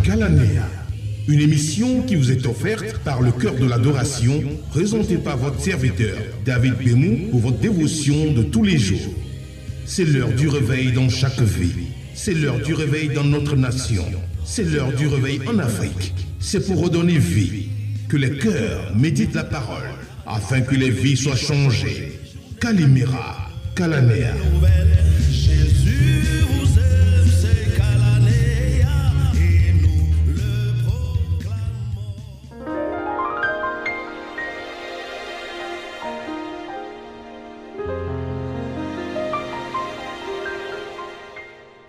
Calanea, une émission qui vous est offerte par le Cœur de l'Adoration, présentée par votre serviteur David Bémou pour votre dévotion de tous les jours. C'est l'heure du réveil dans chaque vie. C'est l'heure du réveil dans notre nation. C'est l'heure du réveil en Afrique. C'est pour redonner vie que les cœurs méditent la parole afin que les vies soient changées. Calimera, Calanea. Jésus vous aime, c'est Calanea, et nous le proclamons.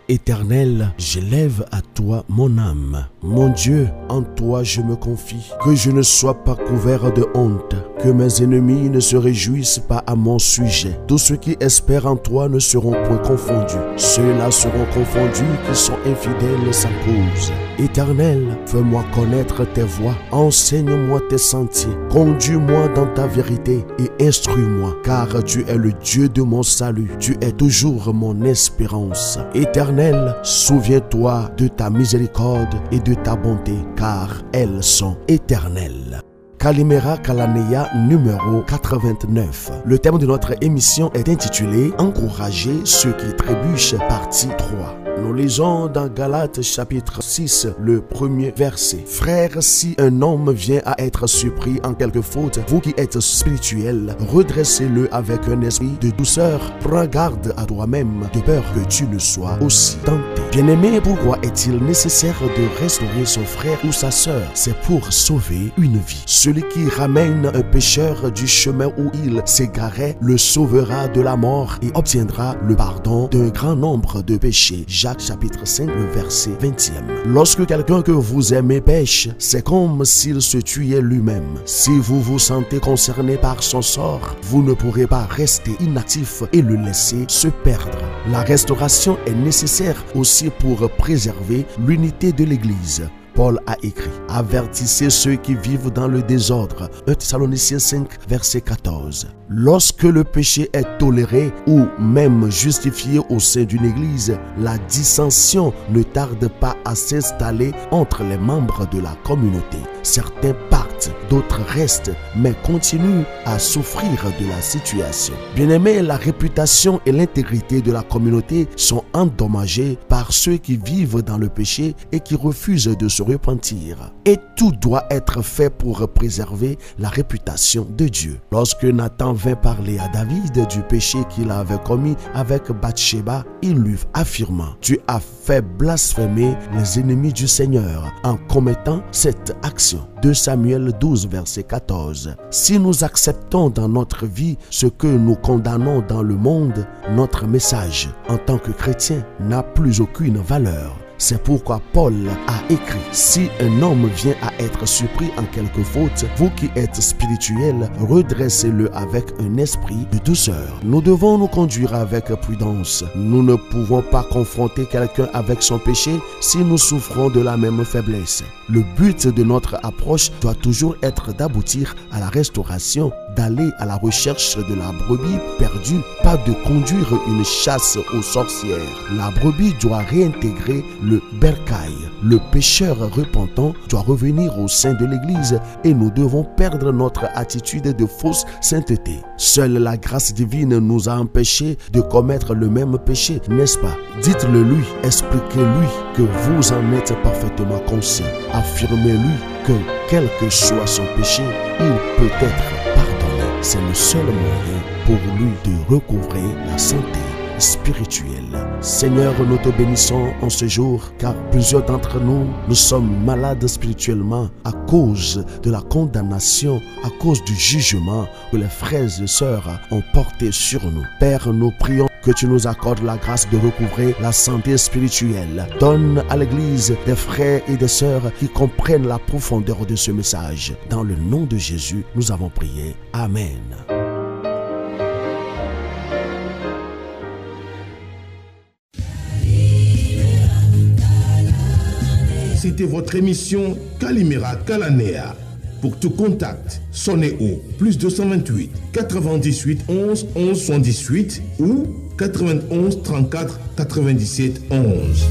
Éternel, j'élève à toi mon âme. Mon Dieu, en toi je me confie. Que je ne sois pas couvert de honte, que mes ennemis ne se réjouissent pas à mon sujet. Tous ceux qui espèrent en toi ne seront point confondus. Ceux-là seront confondus qui sont infidèles sans cause. Éternel, fais-moi connaître tes voies. Enseigne-moi tes sentiers. Conduis-moi dans ta vérité et instruis-moi, car tu es le Dieu de mon salut. Tu es toujours mon espérance. Éternel, souviens-toi de ta miséricorde et de ta bonté, car elles sont éternelles. Calimera Calanea numéro 89. Le thème de notre émission est intitulé « Encourager ceux qui trébuchent » partie 3. Nous lisons dans Galates chapitre 6, le premier verset. « Frères, si un homme vient à être surpris en quelque faute, vous qui êtes spirituels, redressez-le avec un esprit de douceur. Prends garde à toi-même, de peur que tu ne sois aussi tenté. » Bien-aimé, pourquoi est-il nécessaire de restaurer son frère ou sa sœur? C'est pour sauver une vie. Celui qui ramène un pécheur du chemin où il s'égarait le sauvera de la mort et obtiendra le pardon d'un grand nombre de péchés. Jacques chapitre 5, le verset 20e. Lorsque quelqu'un que vous aimez pêche, c'est comme s'il se tuait lui-même. Si vous vous sentez concerné par son sort, vous ne pourrez pas rester inactif et le laisser se perdre. La restauration est nécessaire aussi pour préserver l'unité de l'Église. Paul a écrit « Avertissez ceux qui vivent dans le désordre » 1 Thessaloniciens 5, verset 14. Lorsque le péché est toléré ou même justifié au sein d'une église, la dissension ne tarde pas à s'installer entre les membres de la communauté. Certains partent, d'autres restent, mais continuent à souffrir de la situation. Bien-aimés, la réputation et l'intégrité de la communauté sont endommagées par ceux qui vivent dans le péché et qui refusent de se repentir. Et tout doit être fait pour préserver la réputation de Dieu. Lorsque Nathan vint parler à David du péché qu'il avait commis avec Bathsheba, il lui affirma « Tu as fait blasphémer les ennemis du Seigneur en commettant cette action. » 2 Samuel 12, verset 14. Si nous acceptons dans notre vie ce que nous condamnons dans le monde, notre message en tant que chrétien n'a plus aucune valeur. C'est pourquoi Paul a écrit « Si un homme vient à être surpris en quelque faute, vous qui êtes spirituels, redressez-le avec un esprit de douceur. » Nous devons nous conduire avec prudence. Nous ne pouvons pas confronter quelqu'un avec son péché si nous souffrons de la même faiblesse. Le but de notre approche doit toujours être d'aboutir à la restauration, d'aller à la recherche de la brebis perdue, pas de conduire une chasse aux sorcières. La brebis doit réintégrer le bercail. Le pécheur repentant doit revenir au sein de l'Église et nous devons perdre notre attitude de fausse sainteté. Seule la grâce divine nous a empêchés de commettre le même péché, n'est-ce pas? Dites-le lui, expliquez-lui que vous en êtes parfaitement conscient. Affirmez-lui que quel que soit son péché, il peut être pardonné. C'est le seul moyen pour lui de recouvrer la santé spirituelle. Seigneur, nous te bénissons en ce jour, car plusieurs d'entre nous, nous sommes malades spirituellement à cause de la condamnation, à cause du jugement que les frères et sœurs ont porté sur nous. Père, nous prions que tu nous accordes la grâce de recouvrer la santé spirituelle. Donne à l'Église des frères et des sœurs qui comprennent la profondeur de ce message. Dans le nom de Jésus, nous avons prié. Amen. C'était votre émission Calimera Calanea. Pour tout contact, sonnez au +228 98 11 11 78 ou 91 34 97 11.